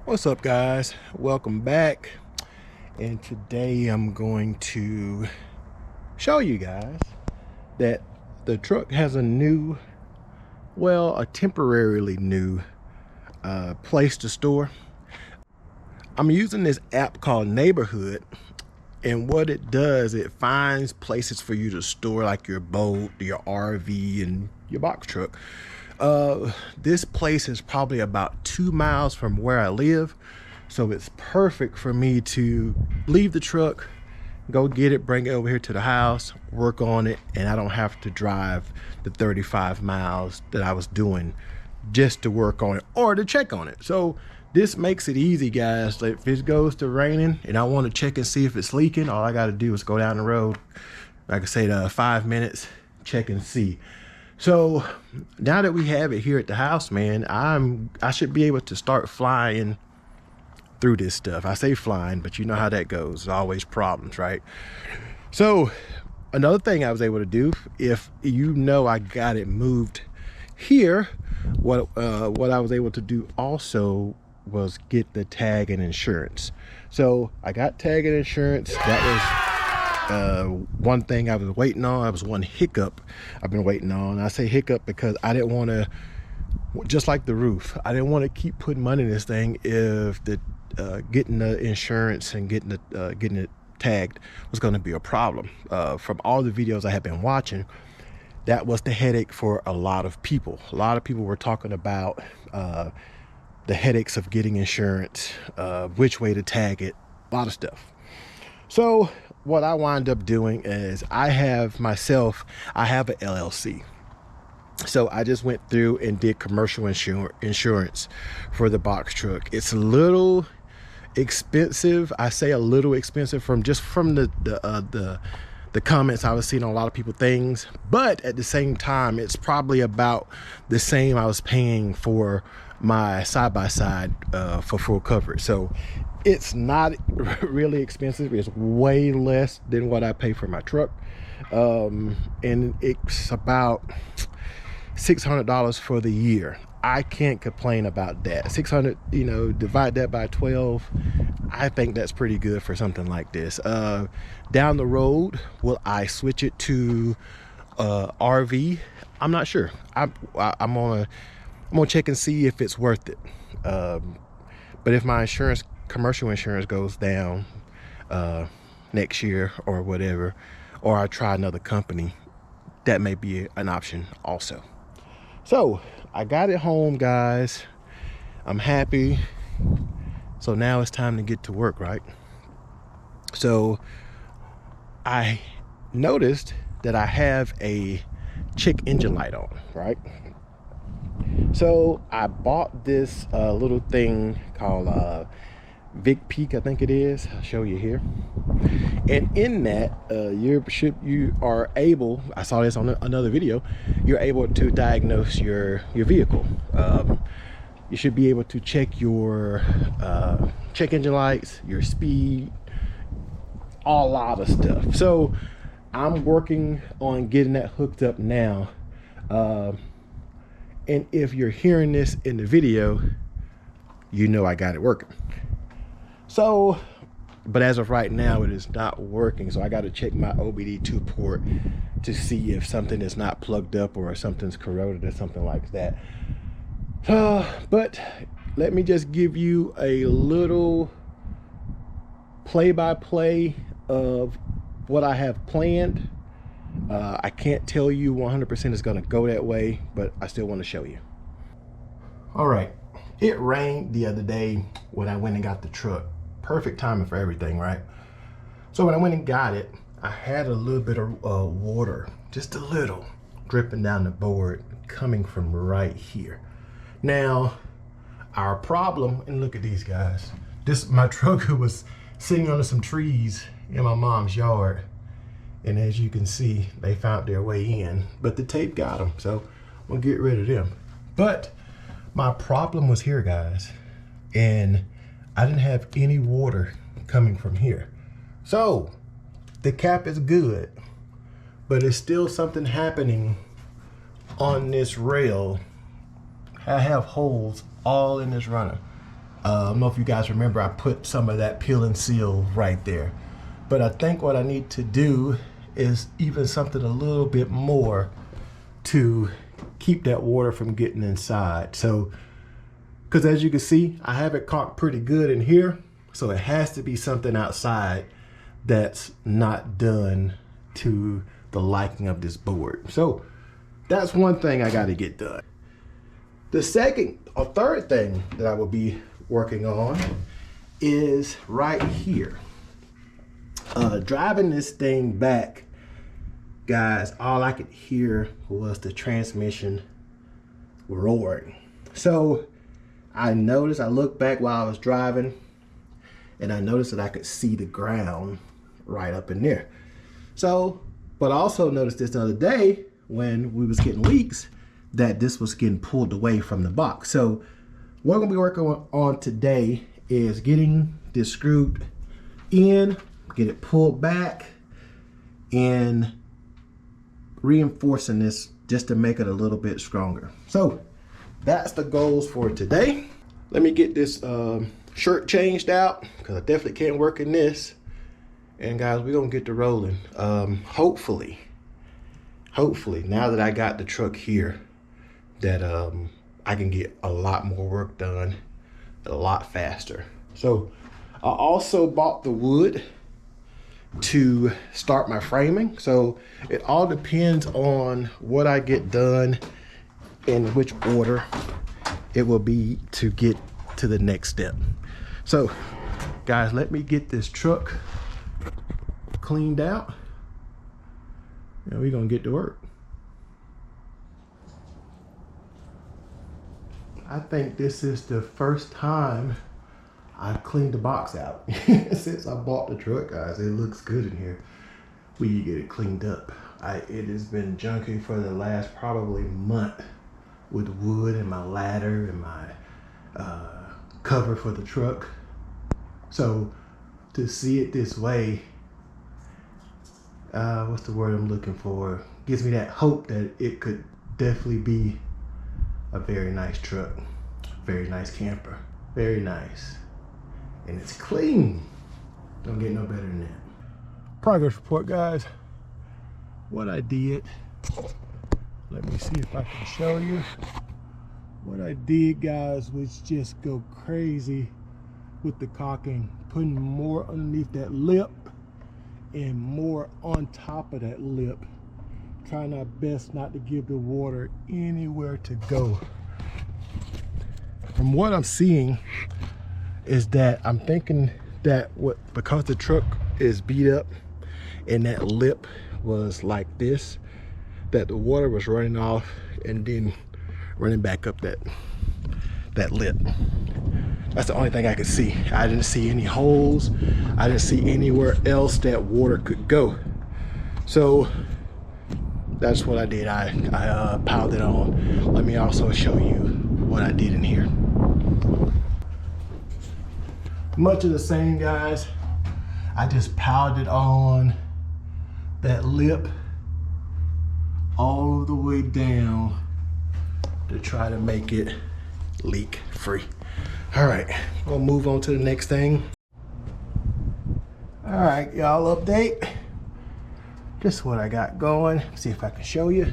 What's up, guys? Welcome back. And today I'm going to show you guys that the truck has a new, well, a temporarily new place to store. I'm using this app called Neighborhood, and what it does, it finds places for you to store like your boat, your RV, and your box truck. This place is probably about 2 miles from where I live, so it's perfect for me to leave the truck, go get it, bring it over here to the house, work on it, and I don't have to drive the 35 miles that I was doing just to work on it or to check on it. So this makes it easy, guys. Like if it goes to raining and I want to check and see if it's leaking, all I got to do is go down the road, like I said, 5 minutes, check and see. So now that we have it here at the house, man, I should be able to start flying through this stuff. I say flying, but you know how that goes. There's always problems, right? So another thing I was able to do, if you know I got it moved here, what I was able to do also was get the tag and insurance. So I got tag and insurance. That was one thing I was waiting on. That was one hiccup I've been waiting on. I say hiccup because I didn't want to, just like the roof, I didn't want to keep putting money in this thing if the getting the insurance and getting it tagged was going to be a problem. From all the videos I have been watching, that was the headache for a lot of people. A lot of people were talking about the headaches of getting insurance, which way to tag it, a lot of stuff. So what I wind up doing is I have an LLC. So I just went through and did commercial insurance for the box truck. It's a little expensive. I say a little expensive from the comments I was seeing on a lot of people things, but at the same time, it's probably about the same I was paying for my side-by-side for full coverage. So it's not really expensive. It's way less than what I pay for my truck. And it's about $600 for the year. I can't complain about that. 600, divide that by 12. I think that's pretty good for something like this. Down the road, will I switch it to RV? I'm not sure. I'm gonna check and see if it's worth it. But if my commercial insurance goes down next year or whatever, or I try another company, that may be an option also. So I got it home, guys. I'm happy. So now it's time to get to work, right? So I noticed that I have a check engine light on, right? So I bought this little thing called Vic Peak, I think it is. I'll show you here. And in that, you are able, I saw this on another video, you're able to diagnose your vehicle. You should be able to check your check engine lights, your speed, a lot of stuff. So I'm working on getting that hooked up now. And if you're hearing this in the video, you know I got it working. So, but as of right now, it is not working. So I got to check my OBD2 port to see if something is not plugged up or if something's corroded or something like that. But let me just give you a little play-by-play of what I have planned. I can't tell you 100% it's going to go that way, but I still want to show you. All right. It rained the other day when I went and got the truck. Perfect timing for everything, right? So when I went and got it, I had a little bit of water, just a little, dripping down the board coming from right here. Now, our problem, and look at these guys. My truck was sitting under some trees in my mom's yard. And as you can see, they found their way in, but the tape got them. So we'll get rid of them. But my problem was here, guys. And I didn't have any water coming from here. So the cap is good, but it's still something happening on this rail. I have holes all in this runner. I don't know if you guys remember, I put some of that peel and seal right there. But I think what I need to do is even something a little bit more to keep that water from getting inside. So, because as you can see, I have it caulked pretty good in here. So it has to be something outside that's not done to the liking of this board. So that's one thing I got to get done. The second or third thing that I will be working on is right here. Driving this thing back, guys, all I could hear was the transmission roaring. So I noticed, I looked back while I was driving, and I noticed that I could see the ground right up in there. So, but I also noticed this the other day when we was getting leaks that this was getting pulled away from the box. So what I'm gonna be working on today is getting this screwed in, get it pulled back, and reinforcing this just to make it a little bit stronger. So that's the goals for today. Let me get this shirt changed out because I definitely can't work in this. And guys, we're gonna get to rolling. Hopefully, now that I got the truck here, that I can get a lot more work done a lot faster. So I also bought the wood to start my framing. So it all depends on what I get done in which order it will be to get to the next step. So guys, let me get this truck cleaned out and we're gonna get to work. I think this is the first time I've cleaned the box out since I bought the truck, guys. It looks good in here. We need to get it cleaned up. It has been junky for the last probably month with wood and my ladder and my cover for the truck. So to see it this way, what's the word I'm looking for? Gives me that hope that it could definitely be a very nice truck, very nice camper, very nice. And it's clean. Don't get no better than that. Progress report, guys. What I did, let me see if I can show you. What I did, guys, was just go crazy with the caulking, putting more underneath that lip and more on top of that lip. Trying our best not to give the water anywhere to go. From what I'm seeing is that I'm thinking that because the truck is beat up and that lip was like this, that the water was running off and then running back up that lip. That's the only thing I could see. I didn't see any holes. I didn't see anywhere else that water could go. So that's what I did. I piled it on. Let me also show you what I did in here. Much of the same, guys. I just piled it on that lip all the way down to try to make it leak free. All right, we'll move on to the next thing. All right, y'all, update. Just what I got going. See if I can show you.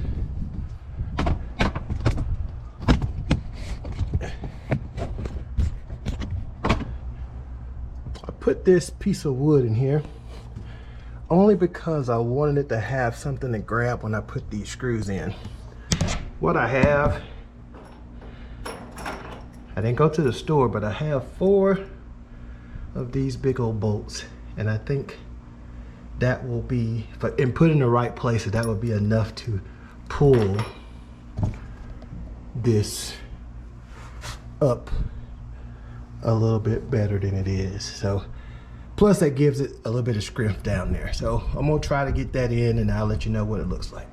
I put this piece of wood in here only because I wanted it to have something to grab when I put these screws in. What I have, I didn't go to the store, but I have 4 of these big old bolts, and I think that will be, and put in the right places, that would be enough to pull this up a little bit better than it is. So plus that gives it a little bit of scrimp down there. So I'm gonna try to get that in and I'll let you know what it looks like.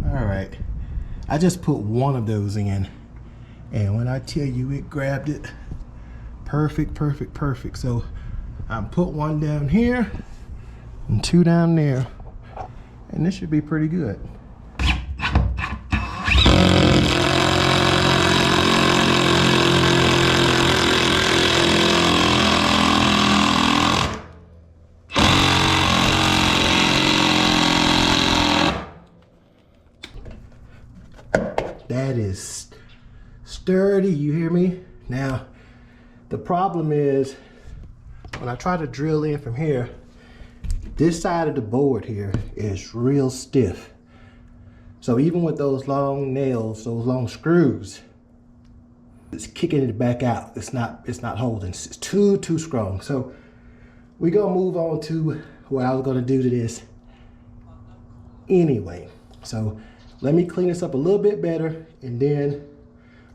All right, I just put one of those in, and when I tell you it grabbed it, perfect, perfect, perfect. So I put one down here and two down there, and this should be pretty good. That is sturdy, you hear me? Now, the problem is when I try to drill in from here, this side of the board here is real stiff. So even with those long nails, those long screws, it's kicking it back out. It's not holding. It's too strong. So we're gonna move on to what I was gonna do to this anyway. So let me clean this up a little bit better, and then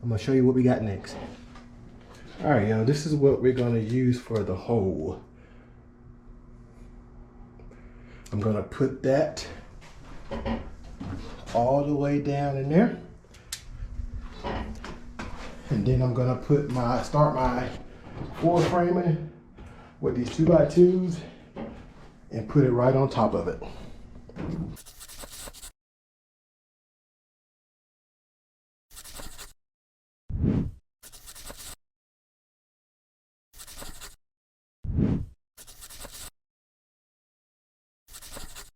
I'm gonna show you what we got next. All right, y'all, this is what we're gonna use for the hole. I'm gonna put that all the way down in there. And then I'm gonna start my floor framing with these 2x2s and put it right on top of it.